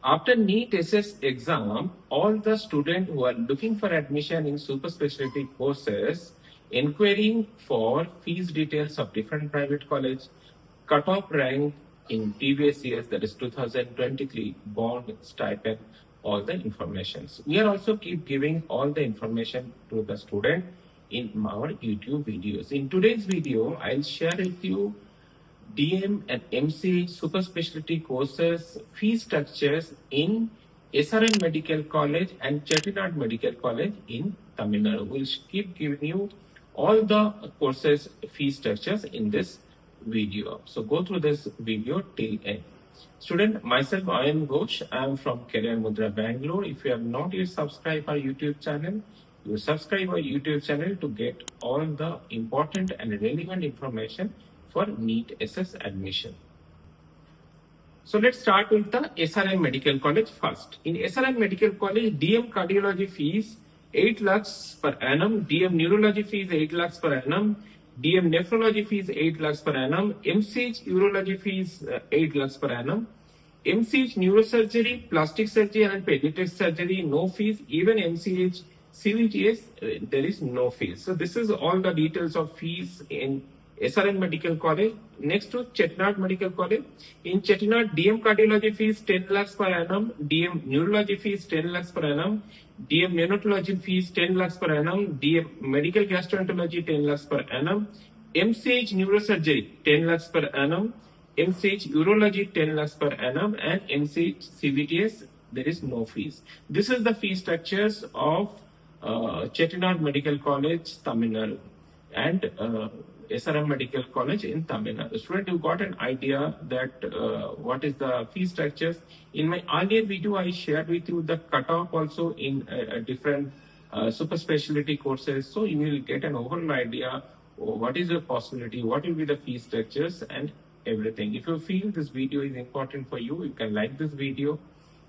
After NEET SS exam, all the students who are looking for admission in super specialty courses, inquiring for fees details of different private college, cutoff rank in previous years, that is 2023, bond, stipend, all the informations. We are also keep giving all the information to the student in our YouTube videos. In today's video, I'll share with you DM and MC super specialty courses fee structures in SRM Medical College and Chettinad Medical College in Tamil Nadu. We'll keep giving you all the courses fee structures in this video. So go through this video till end. Student, myself Ayan Ghosh. I am from Careermudhra, Bangalore. If you have not yet subscribed our YouTube channel, you subscribe our YouTube channel to get all the important and relevant information for NEET SS admission. So let's start with the SRM Medical College first. In SRM Medical College, DM cardiology fees 8 lakhs per annum, DM neurology fees 8 lakhs per annum, DM nephrology fees 8 lakhs per annum, MCH urology fees 8 lakhs per annum, MCH neurosurgery, plastic surgery and pediatric surgery, no fees. Even MCH CVTS, there is no fees. So this is all the details of fees in SRM Medical College. Next to Chettinad Medical College. In Chettinad, DM cardiology fees 10 lakhs per annum, DM neurology fees 10 lakhs per annum, DM neonatology fees 10 lakhs per annum, DM medical gastroenterology 10 lakhs per annum, MCH neurosurgery 10 lakhs per annum, MCH urology 10 lakhs per annum, and MCH CVTS, there is no fees. This is the fee structures of Chettinad Medical College, Tamil Nadu, and SRM Medical College in Tamil Nadu. Student, you got an idea that what is the fee structures. In my earlier video, I shared with you the cutoff also in different super specialty courses. So you will get an overall idea what is the possibility, what will be the fee structures and everything. If you feel this video is important for you, you can like this video.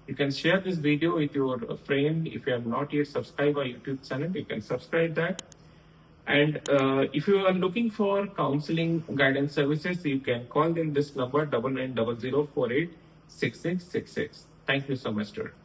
You can share this video with your friend. If you have not yet subscribed our YouTube channel, you can subscribe that. And if you are looking for counseling guidance services, you can call in this number 9900486666. Thank you so much, student.